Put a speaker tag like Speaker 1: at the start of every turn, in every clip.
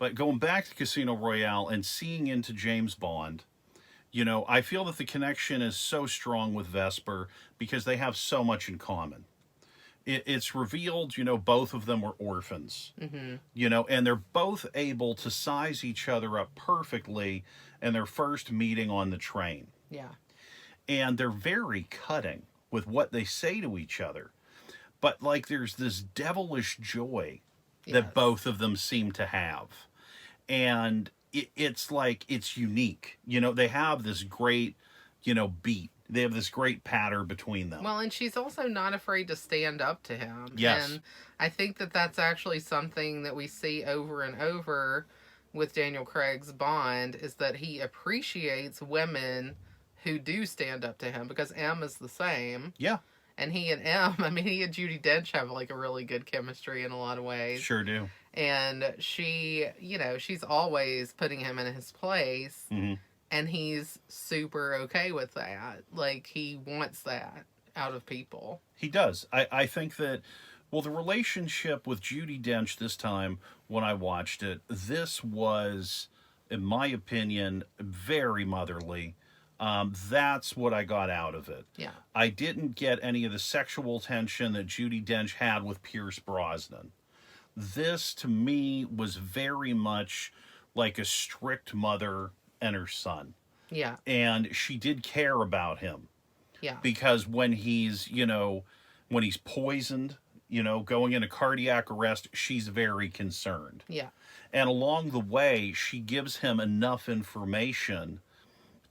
Speaker 1: But going back to Casino Royale and seeing into James Bond, I feel that the connection is so strong with Vesper because they have so much in common. It's revealed, both of them were orphans, and they're both able to size each other up perfectly in their first meeting on the train.
Speaker 2: Yeah.
Speaker 1: And they're very cutting with what they say to each other. But, there's this devilish joy that both of them seem to have. And it's unique. They have this great, beat. They have this great pattern between them.
Speaker 2: Well, and she's also not afraid to stand up to him.
Speaker 1: Yes.
Speaker 2: And I think that that's actually something that we see over and over with Daniel Craig's Bond, is that he appreciates women who do stand up to him, because M is the same.
Speaker 1: Yeah.
Speaker 2: And he and M, he and Judi Dench have a really good chemistry in a lot of ways.
Speaker 1: Sure do.
Speaker 2: And she, she's always putting him in his place.
Speaker 1: Mm-hmm.
Speaker 2: And he's super okay with that. He wants that out of people.
Speaker 1: He does. I think that, the relationship with Judi Dench this time, when I watched it, this was, in my opinion, very motherly. That's what I got out of it.
Speaker 2: Yeah.
Speaker 1: I didn't get any of the sexual tension that Judi Dench had with Pierce Brosnan. This, to me, was very much like a strict mother and her son.
Speaker 2: Yeah.
Speaker 1: And she did care about him.
Speaker 2: Yeah.
Speaker 1: Because when he's, when he's poisoned, going into cardiac arrest, she's very concerned.
Speaker 2: Yeah.
Speaker 1: And along the way, she gives him enough information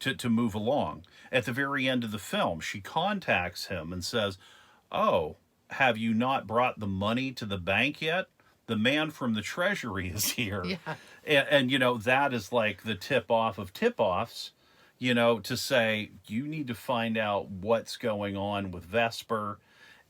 Speaker 1: to move along. At the very end of the film, she contacts him and says, "Oh, have you not brought the money to the bank yet? The man from the treasury is here."
Speaker 2: Yeah.
Speaker 1: And that is the tip-off of tip-offs, to say, you need to find out what's going on with Vesper.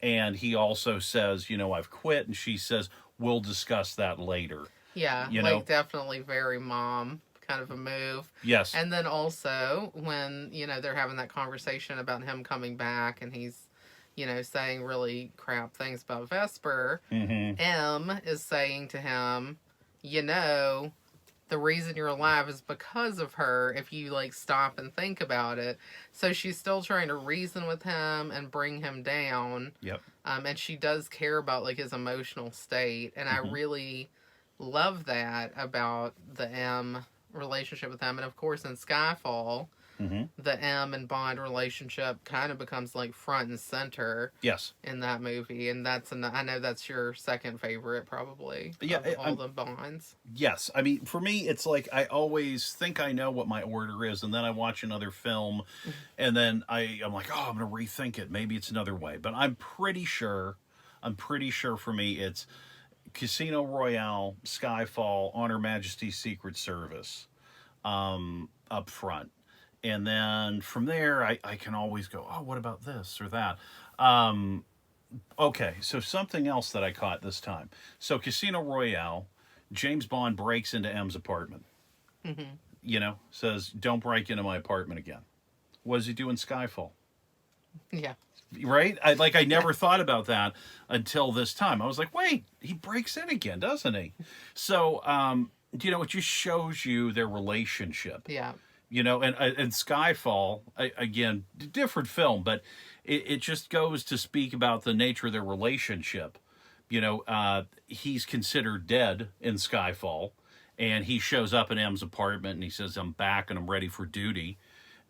Speaker 1: And he also says, I've quit. And she says, we'll discuss that later.
Speaker 2: Yeah, definitely very mom kind of a move.
Speaker 1: Yes.
Speaker 2: And then also when, they're having that conversation about him coming back and he's, saying really crap things about Vesper,
Speaker 1: mm-hmm.
Speaker 2: M is saying to him, the reason you're alive is because of her, if you stop and think about it. So she's still trying to reason with him and bring him down.
Speaker 1: Yep.
Speaker 2: And she does care about his emotional state. And I really love that about the M relationship with him. And of course in Skyfall, the M and Bond relationship kind of becomes front and center.
Speaker 1: Yes.
Speaker 2: In that movie, and I know that's your second favorite probably.
Speaker 1: Yeah,
Speaker 2: of all the Bonds.
Speaker 1: Yes, for me it's I always think I know what my order is, and then I watch another film, and then I'm like, oh, I'm gonna rethink it. Maybe it's another way, but I'm pretty sure for me it's Casino Royale, Skyfall, On Her Majesty's Secret Service, up front. And then from there, I can always go, oh, what about this or that? Okay, so something else that I caught this time. So Casino Royale, James Bond breaks into M's apartment. Says, don't break into my apartment again. What does he do in Skyfall?
Speaker 2: Yeah.
Speaker 1: Right? I never thought about that until this time. I was like, wait, he breaks in again, doesn't he? So, it just shows you their relationship.
Speaker 2: Yeah.
Speaker 1: And Skyfall, again, different film, but it just goes to speak about the nature of their relationship. He's considered dead in Skyfall, and he shows up in M's apartment, and he says, I'm back, and I'm ready for duty.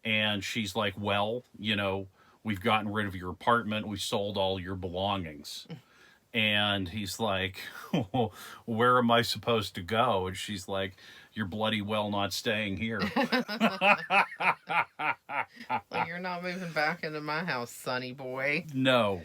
Speaker 1: And she's like, well, we've gotten rid of your apartment, we sold all your belongings. And he's like, well, where am I supposed to go? And she's like, you're bloody well not staying here.
Speaker 2: You're not moving back into my house, sonny boy.
Speaker 1: No.